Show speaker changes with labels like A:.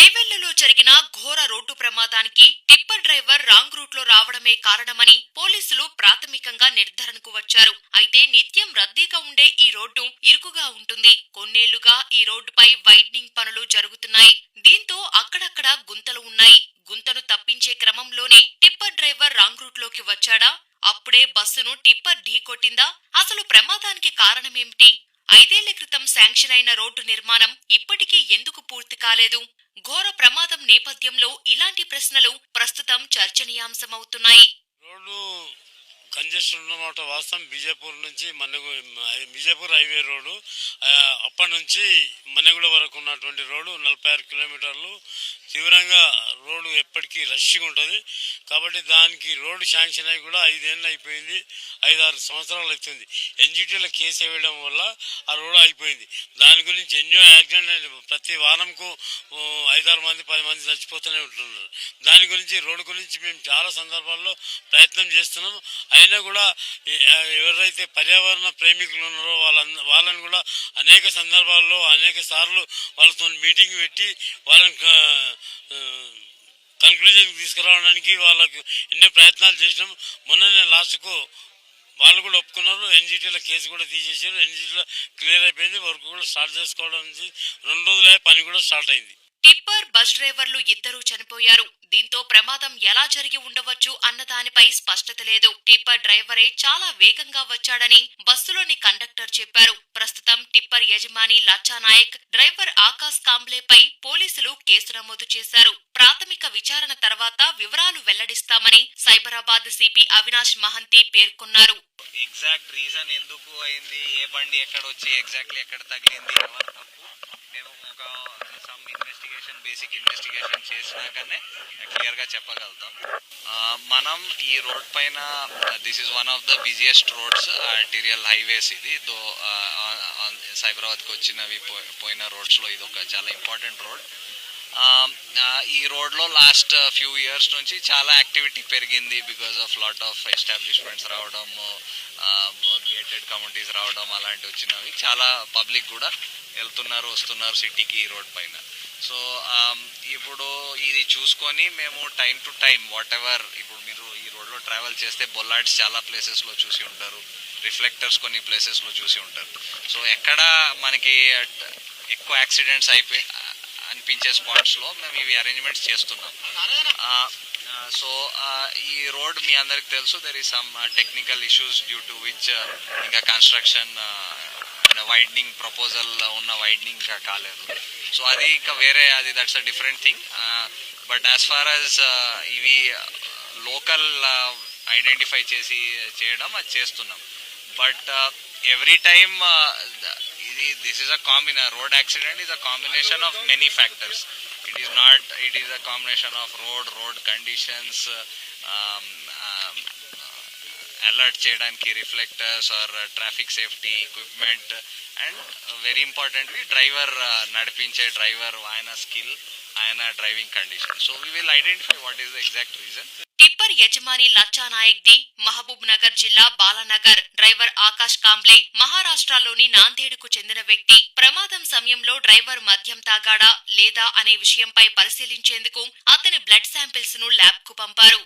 A: చేవెళ్లలో జరిగిన ఘోర రోడ్డు ప్రమాదానికి టిప్పర్ డ్రైవర్ రాంగ్ రూట్ లో రావడమే కారణమని పోలీసులు ప్రాథమికంగా నిర్ధారణకు వచ్చారు. అయితే నిత్యం రద్దీగా ఉండే ఈ రోడ్డు ఇరుకుగా ఉంటుంది. కొన్నేళ్లుగా ఈ రోడ్డుపై వైడ్నింగ్ పనులు జరుగుతున్నాయి. దీంతో అక్కడక్కడ గుంతలు ఉన్నాయి. గుంతను తప్పించే క్రమంలోనే టిప్పర్ డ్రైవర్ రాంగ్ రూట్ లోకి వచ్చాడా? అప్పుడే బస్సును టిప్పర్ ఢీకొట్టిందా? అసలు ప్రమాదానికి కారణమేమిటి? 5 ఏళ్ల క్రితం శాంక్షన్ అయిన రోడ్డు నిర్మాణం ఇప్పటికీ ఎందుకు పూర్తి కాలేదు? ఘోర ప్రమాదం నేపథ్యంలో ఇలాంటి ప్రశ్నలు ప్రస్తుతం చర్చనీయాంశమవుతున్నాయి.
B: రోడ్డు కంజెషన్ ఉన్నమాట వాస్తవం. బీజేపూర్ హైవే రోడ్డు అప్పటి నుంచి మన్నెగూడ వరకు ఉన్నటువంటి రోడ్డు 46 కిలోమీటర్లు తీవ్రంగా రోడ్డు ఎప్పటికీ రష్గా ఉంటుంది. కాబట్టి దానికి రోడ్డు శాంక్షన్ అయి కూడా 5 ఏళ్ళు అయిపోయింది, 5-6 సంవత్సరాలు అవుతుంది. ఎన్జిటీలో కేసు వేయడం వల్ల ఆ రోడ్డు అయిపోయింది. దాని గురించి ఎన్నో యాక్సిడెంట్ ప్రతి వారంకు 5-6 మంది 10 మంది చచ్చిపోతూనే ఉంటున్నారు. దాని గురించి రోడ్డు గురించి మేము చాలా సందర్భాల్లో ప్రయత్నం చేస్తున్నాము. అయినా కూడా ఎవరైతే పర్యావరణ ప్రేమికులు ఉన్నారో వాళ్ళని కూడా అనేక సందర్భాల్లో అనేక సార్లు వాళ్ళతో మీటింగ్ పెట్టి వాళ్ళని కన్క్లూజన్కి తీసుకురావడానికి వాళ్ళకు ఎన్నో ప్రయత్నాలు చేసినాం. మొన్ననే లాస్ట్కు వాళ్ళు కూడా ఒప్పుకున్నారు. ఎన్జిటీలో కేసు కూడా తీసేసారు. ఎన్జిటీలో క్లియర్ అయిపోయింది. వర్క్ కూడా స్టార్ట్ చేసుకోవడం 2 రోజులే పని కూడా స్టార్ట్ అయింది.
A: టిప్పర్ బస్ డ్రైవర్లు ఇద్దరూ చనిపోయారు. దీంతో ప్రమాదం ఎలా జరిగి ఉండవచ్చు అన్నదానిపై స్పష్టత లేదు. టిప్పర్ డ్రైవరే చాలా వేగంగా వచ్చాడని బస్సులోని కండక్టర్ చెప్పారు. ప్రస్తుతం టిప్పర్ యజమాని లచ్చానాయక్, డ్రైవర్ ఆకాశ్ కాంబ్లేపై పోలీసులు కేసు నమోదు చేశారు. ప్రాథమిక విచారణ తర్వాత వివరాలు వెల్లడిస్తామని సైబరాబాద్ సిపి అవినాష్ మహంతి పేర్కొన్నారు.
C: ఎగ్జాక్ట్ రీజన్ ఎందుకు అయింది, ఏ బండి ఎక్కడ వచ్చి ఎగ్జాక్ట్లీ ఎక్కడ తగిలింది, ఎవరు తప్పు, మేము ఒక బేసిక్ ఇన్వెస్టిగేషన్ చేసినాకనే క్లియర్ గా చెప్పగలుగుతాం. మనం ఈ రోడ్ పైన this is one of the busiest roads, arterial highways. ఇది సైబరాబాద్కి వచ్చినవి పోయిన రోడ్స్ లో ఇది ఒక చాలా ఇంపార్టెంట్ రోడ్. ఈ రోడ్లో లాస్ట్ ఫ్యూ ఇయర్స్ నుంచి చాలా యాక్టివిటీ పెరిగింది. Because of lot of establishments రావడం, గేటెడ్ కమ్యూనిటీస్ రావడం, అలాంటి వచ్చినవి చాలా పబ్లిక్ కూడా వెళ్తున్నారు వస్తున్నారు సిటీకి ఈ రోడ్ పైన. సో ఇప్పుడు ఇది చూసుకొని మేము time to time what ever, ఇప్పుడు మీరు ఈ రోడ్లో ట్రావెల్ చేస్తే బొల్లాడ్స్ చాలా ప్లేసెస్లో చూసి ఉంటారు, రిఫ్లెక్టర్స్ కొన్ని ప్లేసెస్లో చూసి ఉంటారు. సో ఎక్కడ మనకి ఎక్కువ యాక్సిడెంట్స్ అనిపించే స్పాట్స్లో మేము ఇవి అరేంజ్మెంట్స్ చేస్తున్నాం. సో ఈ రోడ్ మీ అందరికి తెలుసు, there is some technical issues due to which ఇంకా కన్స్ట్రక్షన్ వైడ్నింగ్ ప్రపోజల్ ఉన్న వైడ్నింగ్ ఇంకా కాలేదు. సో అది ఇంకా వేరే, అది that's a different thing. But as far as ఇవి లోకల్ ఐడెంటిఫై చేసి చేయడం అది చేస్తున్నాం. But every time this is a road accident is a combination of many factors. It is a combination of road conditions, alert cheyadaniki reflectors or traffic safety equipment, and very importantly driver nadipinche driver ayana skill, ayana driving condition. So we will identify what is the exact reason.
A: Tipper యజమాని లచ్చానాయక్ the Mahabub Nagar జిల్లా Balanagar, driver Akash Kamble మహారాష్ట్రలోని నాందేడుకు చెందిన వ్యక్తి. ప్రమాదం సమయంలో driver మద్యం తాగాడా లేదా అనే విషయంపై పరిశీలించేందుకు అతని బ్లడ్ శాంపిల్స్ ను ల్యాబ్ కు పంపారు.